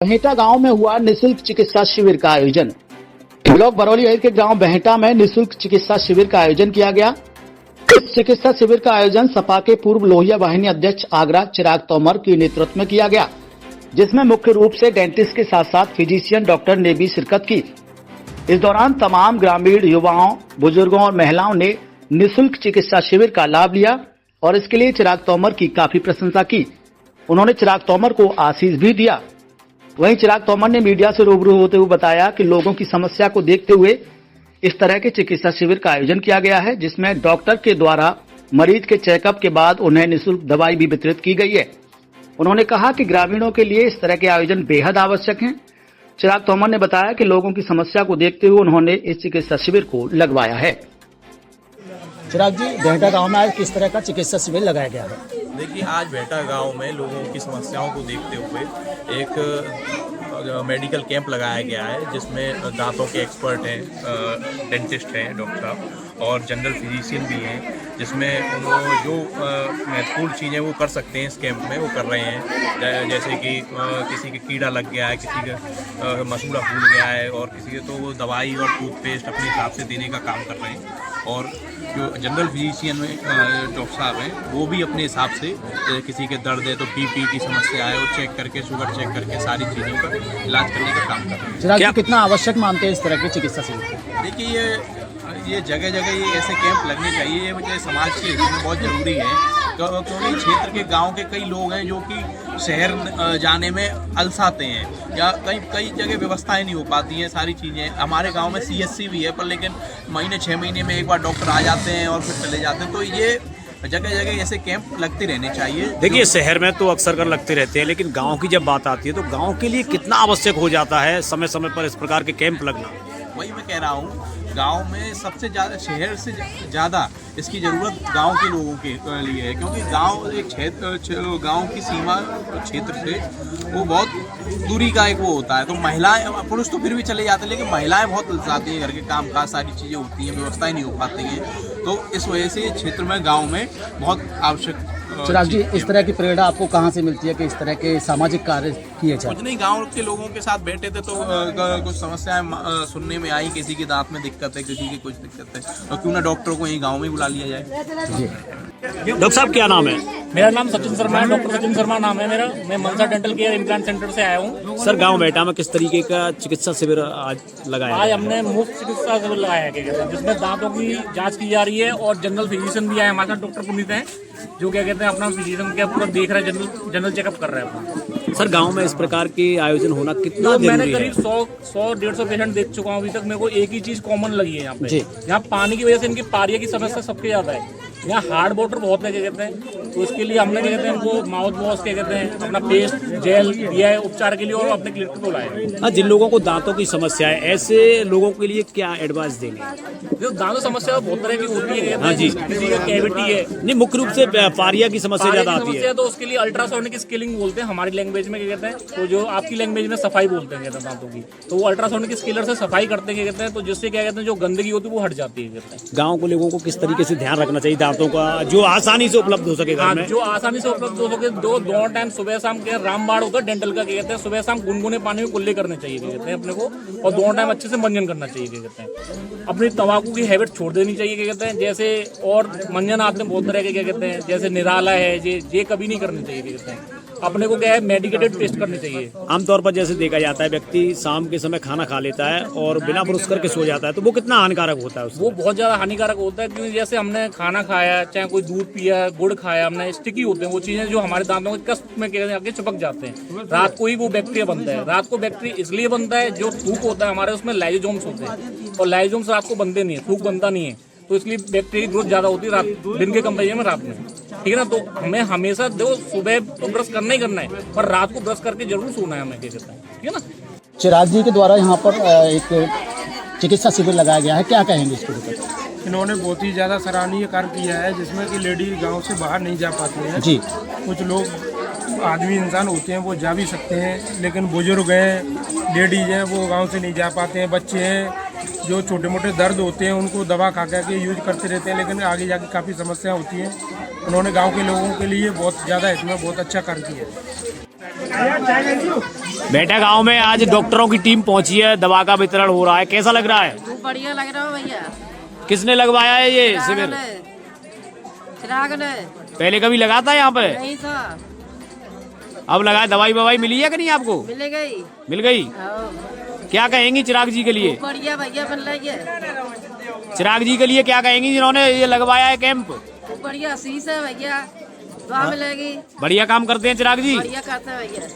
बहेटा गांव में हुआ निःशुल्क चिकित्सा शिविर का आयोजन। ब्लॉक बरौली के गांव बहेटा में निःशुल्क चिकित्सा शिविर का आयोजन किया गया। इस चिकित्सा शिविर का आयोजन सपा के पूर्व लोहिया वाहिनी अध्यक्ष आगरा चिराग तोमर के नेतृत्व में किया गया, जिसमें मुख्य रूप से डेंटिस्ट के साथ साथ फिजिशियन डॉक्टर ने भी शिरकत की। इस दौरान तमाम ग्रामीण युवाओं, बुजुर्गों और महिलाओं ने निःशुल्क चिकित्सा शिविर का लाभ लिया और इसके लिए चिराग तोमर की काफी प्रशंसा की। उन्होंने चिराग तोमर को आशीष भी दिया। वहीं चिराग तोमर ने मीडिया से रूबरू होते हुए बताया कि लोगों की समस्या को देखते हुए इस तरह के चिकित्सा शिविर का आयोजन किया गया है, जिसमें डॉक्टर के द्वारा मरीज के चेकअप के बाद उन्हें निःशुल्क दवाई भी वितरित की गई है। उन्होंने कहा कि ग्रामीणों के लिए इस तरह के आयोजन बेहद आवश्यक हैं। चिराग तोमर ने बताया कि लोगों की समस्या को देखते हुए उन्होंने इस चिकित्सा शिविर को लगवाया है। चिराग जी, बहेटा गांव में आज किस तरह का चिकित्सा शिविर लगाया गया है? देखिए, आज बहेटा गांव में लोगों की समस्याओं को देखते हुए एक मेडिकल कैंप लगाया गया है, जिसमें दांतों के एक्सपर्ट हैं, डेंटिस्ट हैं डॉक्टर साहब, और जनरल फिजिशियन भी हैं, जिसमें वो जो महत्वपूर्ण चीज़ें वो कर सकते हैं इस कैंप में वो कर रहे हैं। जैसे कि किसी के कीड़ा लग गया है, किसी का मसूड़ा फूल गया है, और किसी के तो वो दवाई और टूथपेस्ट अपने हिसाब से देने का काम कर रहे हैं। और जो जनरल फिजिशियन में डॉक्टर साहब हैं, वो भी अपने हिसाब से किसी के दर्द है तो बीपी की समस्या है वो चेक करके, शुगर चेक करके सारी चीज़ों का इलाज करने का काम कर रहे हैं। क्या कितना आवश्यक मानते हैं इस तरह के चिकित्सा शिविर? देखिए, ये जगह जगह ये ऐसे कैंप लगने चाहिए, ये मुझे समाज के हित में बहुत ज़रूरी है, क्योंकि क्षेत्र के गांव के कई लोग हैं जो कि शहर जाने में अलसाते हैं, या कई जगह व्यवस्थाएं नहीं हो पाती हैं सारी चीज़ें। हमारे गांव में CSC भी है, पर लेकिन 6 महीने में एक बार डॉक्टर आ जाते हैं और फिर चले जाते हैं। तो ये जगह जगह ऐसे कैंप लगते रहने चाहिए। देखिए, शहर में तो अक्सर कर लगते रहते हैं, लेकिन गांव की जब बात आती है तो गांव के लिए कितना आवश्यक हो जाता है समय समय पर इस प्रकार के कैंप लगना। वही मैं कह रहा हूँ, गांव में सबसे ज़्यादा, शहर से ज़्यादा इसकी ज़रूरत गांव के लोगों के लिए है, क्योंकि गांव एक क्षेत्र, गांव की सीमा क्षेत्र से वो बहुत दूरी का एक वो होता है। तो महिलाएं, पुरुष तो फिर भी चले जाते हैं, लेकिन महिलाएं बहुत ललचाती हैं, घर के काम काज सारी चीज़ें होती हैं, व्यवस्थाएं नहीं हो पाती हैं। तो इस वजह से ये क्षेत्र में, गाँव में बहुत आवश्यक। चिराग जी, इस तरह की प्रेरणा आपको कहाँ से मिलती है कि इस तरह के सामाजिक कार्य किए जाए? कुछ नहीं, गांव के लोगों के साथ बैठे थे तो कुछ समस्याएं सुनने में आई, किसी की दांत में दिक्कत है, किसी की कुछ दिक्कत है, तो क्यों ना डॉक्टरों को यहीं गांव में बुला लिया जाए। डॉक्टर साहब, क्या नाम है? मेरा नाम सचिन शर्मा है, डॉक्टर सचिन शर्मा नाम है मेरा। मैं मनसा डेंटल केयर इम्प्लांट सेंटर से आया हूँ। सर, गांव बहेटा में किस तरीके का चिकित्सा शिविर आज लगाया? आज हमने मुफ्त चिकित्सा शिविर लगाया है, जिसमें दांतों की जांच की जा रही है, और जनरल फिजिशियन भी आए हमारे साथ, डॉक्टर पुनीत हैं, जो क्या कहते हैं अपना फिजिशियन क्या पूरा देख रहे हैं, जनरल चेकअप कर रहे हैं अपना। सर, गांव में इस प्रकार के आयोजन होना कितना जरूरी है? मैंने करीब 100-150 पेशेंट देख चुका हूँ अभी तक। मेरे को एक ही चीज कॉमन लगी है यहाँ पे, यहाँ पानी की वजह से इनकी पारिया की समस्या सबके ज्यादा है। यहाँ हार्ड वाटर बहुत है, क्या कहते हैं, तो इसके लिए हमने क्या कहते हैं इनको माउथ वॉश, क्या कहते हैं, अपना पेस्ट जेल दिया है उपचार के लिए, और अपने क्लिनिक को लाए। जिन लोगों को दांतों की समस्या है, ऐसे लोगों के लिए क्या एडवाइस देंगे? जो दांतों समस्या बहुत तरह की होती है, हाँ जी, किसी का कैविटी है, नहीं, मुख्य रूप से पारिया की समस्या ज्यादा आती है, तो उसके लिए अल्ट्रासाउंड की स्किलिंग बोलते हैं हमारी लैंग्वेज में, क्या कहते हैं, तो जो आपकी लैंग्वेज में सफाई बोलते हैं कहते हैं दांतों की, तो वो अल्ट्रासाउंड की स्किलर से सफाई करते हैं, कहते हैं, तो जिससे क्या कहते हैं जो गंदगी होती है वो हट जाती है, कहते हैं। गाँव के लोगों को किस तरीके से ध्यान रखना चाहिए दांतों का, जो आसानी से उपलब्ध हो सके? जो आसानी से उपलब्ध हो सके, दोनों टाइम सुबह शाम के रामबाड़ होता है डेंटल का, क्या कहते हैं, सुबह शाम गुनगुने पानी में कुल्ले करने चाहिए, क्या कहते हैं अपने को, और दोनों टाइम अच्छे से मंजन करना चाहिए, क्या कहते हैं। अपनी तंबाकू की हैबिट छोड़ देनी चाहिए, क्या कहते हैं, जैसे और मंजन आते हैं बहुत तरह के, क्या कहते हैं, जैसे निराला है, ये कभी नहीं करनी चाहिए, क्या कहते हैं। अपने को क्या है, मेडिकेटेड टेस्ट करनी चाहिए। आमतौर पर जैसे देखा जाता है, व्यक्ति शाम के समय खाना खा लेता है और बिना ब्रश करके सो जाता है, तो वो कितना हानिकारक होता है उससे? वो बहुत ज्यादा हानिकारक होता है, क्योंकि जैसे हमने खाना खाया, चाहे कोई दूध पिया, गुड़ खाया, हमने स्टिकी होते हैं वो चीजें, जो हमारे दांतों के कष्ट में आके चिपक जाते हैं। रात को ही वो बैक्टीरिया बनता है। रात को बैक्टीरिया इसलिए बनता है, जो थूक होता है हमारे, उसमें लाइसोसोम्स होते हैं, और लाइसोसोम्स रात को बनते नहीं है, थूक बनता नहीं है, तो इसलिए बैक्टीरिया की ग्रोथ ज्यादा होती है रात, दिन के कंपेरिजन में रात में, ठीक है ना। तो हमें हमेशा देखो, सुबह तो ब्रश करना ही करना है, पर रात को ब्रश करके जरूर सोना है हमें, क्या कहता है, ठीक है ना। चिराग जी के द्वारा यहाँ पर एक चिकित्सा शिविर लगाया गया है, क्या कहेंगे इसके ऊपर? इन्होंने बहुत ही ज़्यादा सराहनीय कार्य किया है, जिसमें कि लेडी गांव से बाहर नहीं जा पाती हैं जी। कुछ लोग आदमी इंसान होते हैं वो जा भी सकते हैं, लेकिन बुजुर्ग हैं, लेडीज हैं, वो गांव से नहीं जा पाते हैं। बच्चे हैं जो छोटे मोटे दर्द होते हैं, उनको दवा खा के यूज करते रहते हैं, लेकिन आगे जाके काफ़ी समस्या होती है। उन्होंने गांव के लोगों के लिए बहुत ज़्यादा इसमें बहुत अच्छा कार्य किया है। बेटा गांव में आज डॉक्टरों की टीम पहुंची है, दवा का वितरण हो रहा है, कैसा लग रहा है? बढ़िया लग रहा है भैया। किसने लगवाया है ये शिविर? चिराग ने। पहले कभी लगा था यहाँ पे? नहीं था। अब लगा, दवाई ववाई मिली है कि नहीं आपको? मिल गई। मिल गई। क्या कहेंगी चिराग जी के लिए? बढ़िया भैया मिल रही है। चिराग जी के लिए क्या कहेंगी जिन्होंने ये लगवाया है कैंप? बढ़िया शीश है भैया, दवा मिलेगी। बढ़िया काम करते हैं चिराग जी। बढ़िया करते हैं भैया।